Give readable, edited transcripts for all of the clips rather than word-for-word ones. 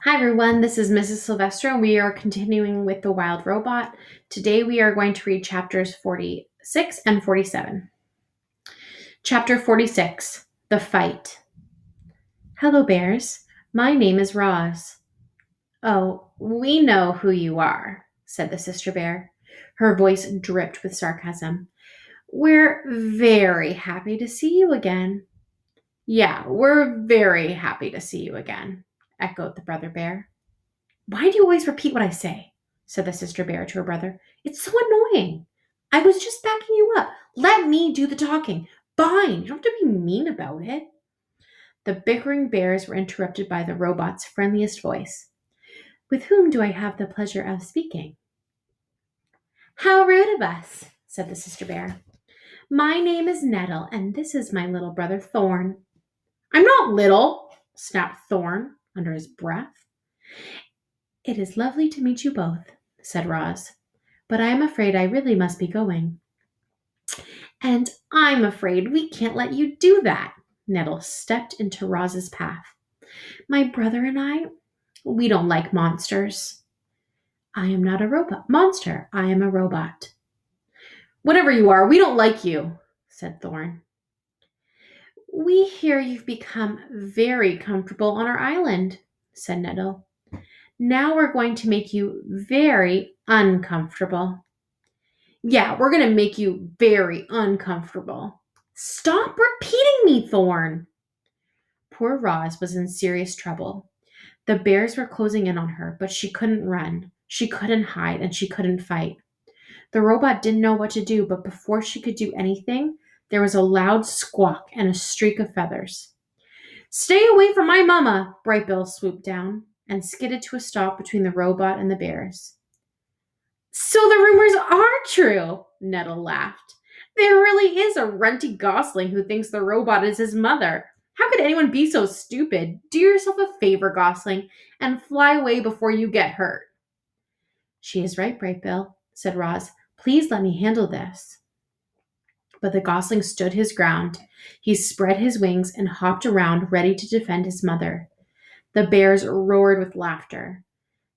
Hi everyone, this is Mrs. Sylvester and we are continuing with The Wild Robot. Today we are going to read chapters 46 and 47. Chapter 46, The Fight. Hello bears, my name is Roz. Oh, we know who you are, said the sister bear. Her voice dripped with sarcasm. We're very happy to see you again. Yeah, we're very happy to see you again, echoed the brother bear. Why do you always repeat what I say? Said the sister bear to her brother. It's so annoying. I was just backing you up. Let me do the talking. Fine, you don't have to be mean about it. The bickering bears were interrupted by the robot's friendliest voice. With whom do I have the pleasure of speaking? How rude of us, said the sister bear. My name is Nettle, and this is my little brother Thorn. I'm not little, snapped Thorn under his breath. It is lovely to meet you both, said Roz, but I am afraid I really must be going. And I'm afraid we can't let you do that. Nettle stepped into Roz's path. My brother and we don't like monsters. I am not a robot monster. I am a robot. Whatever you are, we don't like you, said Thorn. We hear you've become very comfortable on our island, said Nettle. Now we're going to make you very uncomfortable. Yeah, we're going to make you very uncomfortable. Stop repeating me, Thorn. Poor Roz was in serious trouble. The bears were closing in on her, but she couldn't run, she couldn't hide, and she couldn't fight. The robot didn't know what to do, but before she could do anything, there was a loud squawk and a streak of feathers. Stay away from my mama! Brightbill swooped down and skidded to a stop between the robot and the bears. So the rumors are true, Nettle laughed. There really is a runty gosling who thinks the robot is his mother. How could anyone be so stupid? Do yourself a favor, Gosling, and fly away before you get hurt. She is right, Brightbill, said Roz. Please let me handle this. But the gosling stood his ground. He spread his wings and hopped around, ready to defend his mother. The bears roared with laughter.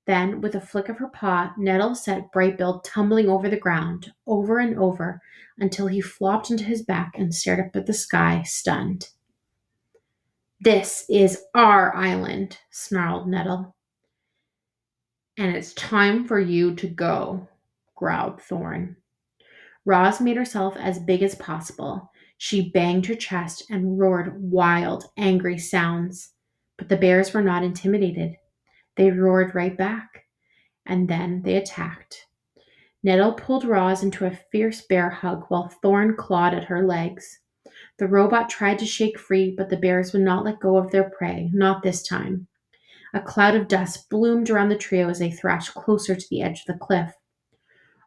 Then, with a flick of her paw, Nettle sent Brightbill tumbling over the ground, over and over, until he flopped into his back and stared up at the sky, stunned. This is our island, snarled Nettle. And it's time for you to go, growled Thorn. Roz made herself as big as possible. She banged her chest and roared wild, angry sounds. But the bears were not intimidated. They roared right back. And then they attacked. Nettle pulled Roz into a fierce bear hug while Thorn clawed at her legs. The robot tried to shake free, but the bears would not let go of their prey, not this time. A cloud of dust bloomed around the trio as they thrashed closer to the edge of the cliff.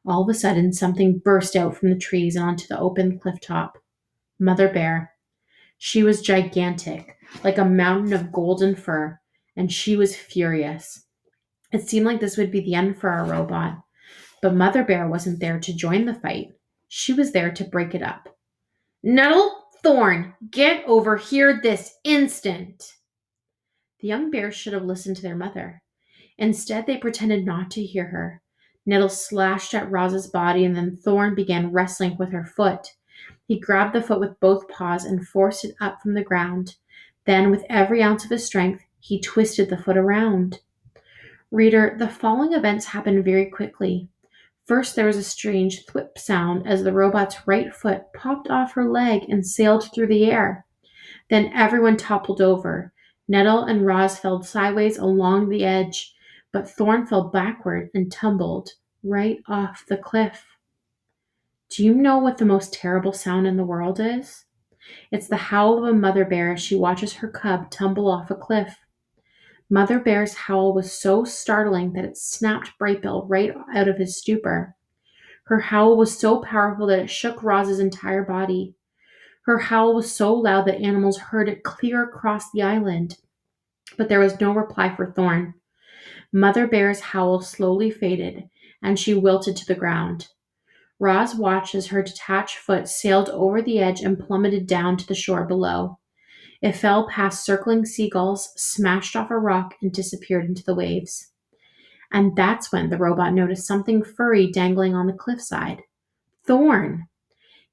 All of a sudden, something burst out from the trees and onto the open cliff top. Mother Bear. She was gigantic, like a mountain of golden fur, and she was furious. It seemed like this would be the end for our robot. But Mother Bear wasn't there to join the fight. She was there to break it up. Nettle, Thorn, get over here this instant! The young bears should have listened to their mother. Instead, they pretended not to hear her. Nettle slashed at Roz's body, and then Thorn began wrestling with her foot. He grabbed the foot with both paws and forced it up from the ground. Then, with every ounce of his strength, he twisted the foot around. Reader, the following events happened very quickly. First, there was a strange thwip sound as the robot's right foot popped off her leg and sailed through the air. Then everyone toppled over. Nettle and Roz fell sideways along the edge, but Thorn fell backward and tumbled right off the cliff. Do you know what the most terrible sound in the world is? It's the howl of a mother bear as she watches her cub tumble off a cliff. Mother Bear's howl was so startling that it snapped Brightbill right out of his stupor. Her howl was so powerful that it shook Roz's entire body. Her howl was so loud that animals heard it clear across the island. But there was no reply for Thorn. Mother Bear's howl slowly faded, and she wilted to the ground. Roz watched as her detached foot sailed over the edge and plummeted down to the shore below. It fell past circling seagulls, smashed off a rock, and disappeared into the waves. And that's when the robot noticed something furry dangling on the cliffside. Thorn!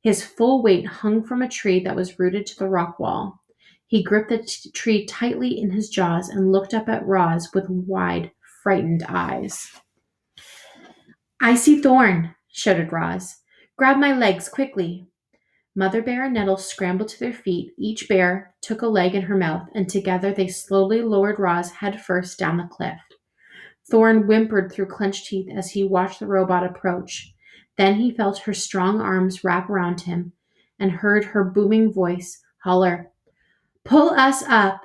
His full weight hung from a tree that was rooted to the rock wall. He gripped the tree tightly in his jaws and looked up at Roz with wide, frightened eyes. "I see Thorn!" shouted Roz. "Grab my legs, quickly!" Mother Bear and Nettle scrambled to their feet. Each bear took a leg in her mouth, and together they slowly lowered Roz head first down the cliff. Thorn whimpered through clenched teeth as he watched the robot approach. Then he felt her strong arms wrap around him and heard her booming voice holler, "Pull us up!"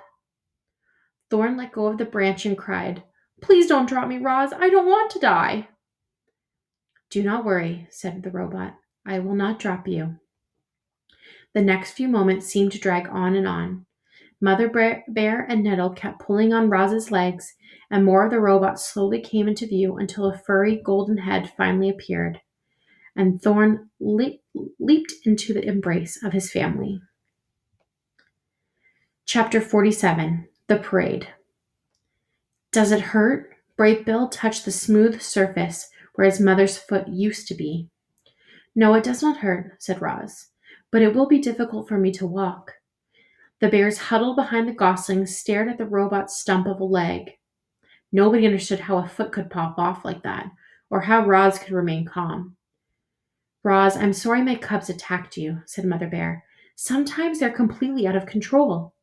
Thorn let go of the branch and cried, "Please don't drop me, Roz. I don't want to die." "Do not worry," said the robot. "I will not drop you." The next few moments seemed to drag on and on. Mother Bear and Nettle kept pulling on Roz's legs, and more of the robot slowly came into view until a furry golden head finally appeared, and Thorn leaped into the embrace of his family. Chapter 47, The Parade. "Does it hurt?" Brightbill touched the smooth surface where his mother's foot used to be. "No, it does not hurt," said Roz, "but it will be difficult for me to walk." The bears huddled behind the goslings stared at the robot's stump of a leg. Nobody understood how a foot could pop off like that, or how Roz could remain calm. "Roz, I'm sorry my cubs attacked you," said Mother Bear. "Sometimes they're completely out of control."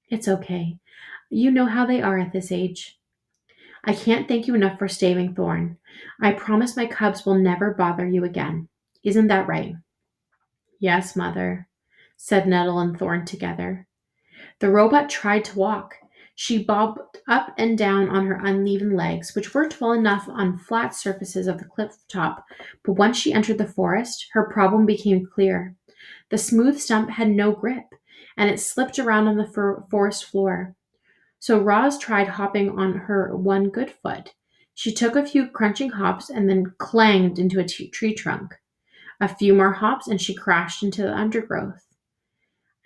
"It's okay. You know how they are at this age." "I can't thank you enough for saving Thorn. I promise my cubs will never bother you again. Isn't that right?" "Yes, Mother," said Nettle and Thorn together. The robot tried to walk. She bobbed up and down on her uneven legs, which worked well enough on flat surfaces of the cliff top, but once she entered the forest, her problem became clear. The smooth stump had no grip, and it slipped around on the forest floor. So Roz tried hopping on her one good foot. She took a few crunching hops and then clanged into a tree trunk. A few more hops and she crashed into the undergrowth.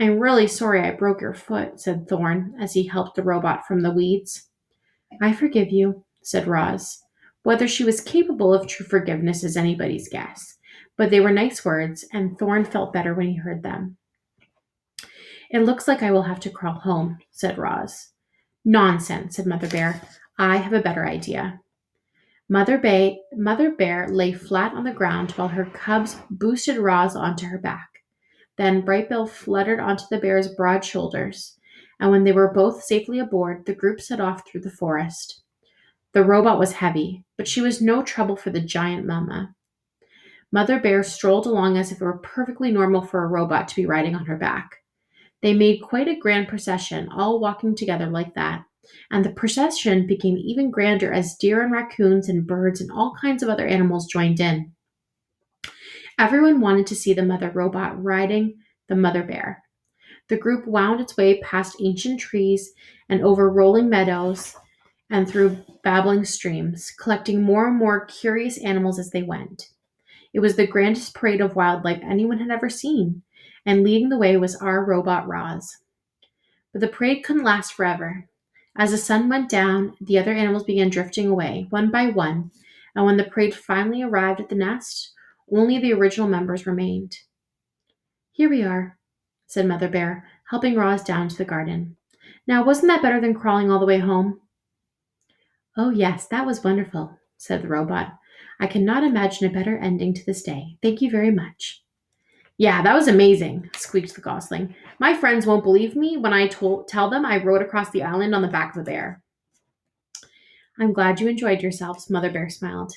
"I'm really sorry I broke your foot," said Thorn as he helped the robot from the weeds. "I forgive you," said Roz. Whether she was capable of true forgiveness is anybody's guess, but they were nice words, and Thorn felt better when he heard them. "It looks like I will have to crawl home," said Roz. "Nonsense," said Mother Bear. "I have a better idea." Mother Bear lay flat on the ground while her cubs boosted Roz onto her back. Then Brightbill fluttered onto the bear's broad shoulders, and when they were both safely aboard, the group set off through the forest. The robot was heavy, but she was no trouble for the giant mama. Mother Bear strolled along as if it were perfectly normal for a robot to be riding on her back. They made quite a grand procession, all walking together like that, and the procession became even grander as deer and raccoons and birds and all kinds of other animals joined in. Everyone wanted to see the mother robot riding the mother bear. The group wound its way past ancient trees and over rolling meadows and through babbling streams, collecting more and more curious animals as they went. It was the grandest parade of wildlife anyone had ever seen, and leading the way was our robot Roz. But the parade couldn't last forever. As the sun went down, the other animals began drifting away, one by one, and when the parade finally arrived at the nest, only the original members remained. "Here we are," said Mother Bear, helping Roz down to the garden. "Now, wasn't that better than crawling all the way home?" "Oh, yes, that was wonderful," said the robot. "I cannot imagine a better ending to this day. Thank you very much." "Yeah, that was amazing," squeaked the gosling. "My friends won't believe me when I tell them I rode across the island on the back of a bear." "I'm glad you enjoyed yourselves," Mother Bear smiled.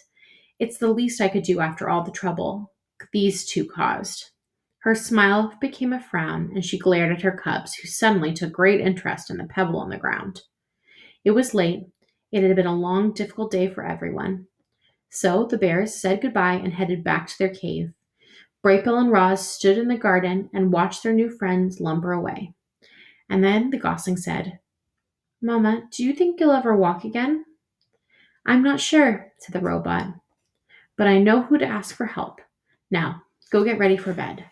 "It's the least I could do after all the trouble these two caused." Her smile became a frown, and she glared at her cubs, who suddenly took great interest in the pebble on the ground. It was late. It had been a long, difficult day for everyone. So the bears said goodbye and headed back to their cave. Brightbill and Roz stood in the garden and watched their new friends lumber away. And then the gosling said, "Mama, do you think you'll ever walk again?" "I'm not sure," said the robot, "but I know who to ask for help. Now, go get ready for bed."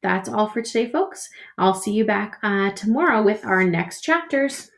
That's all for today, folks. I'll see you back tomorrow with our next chapters.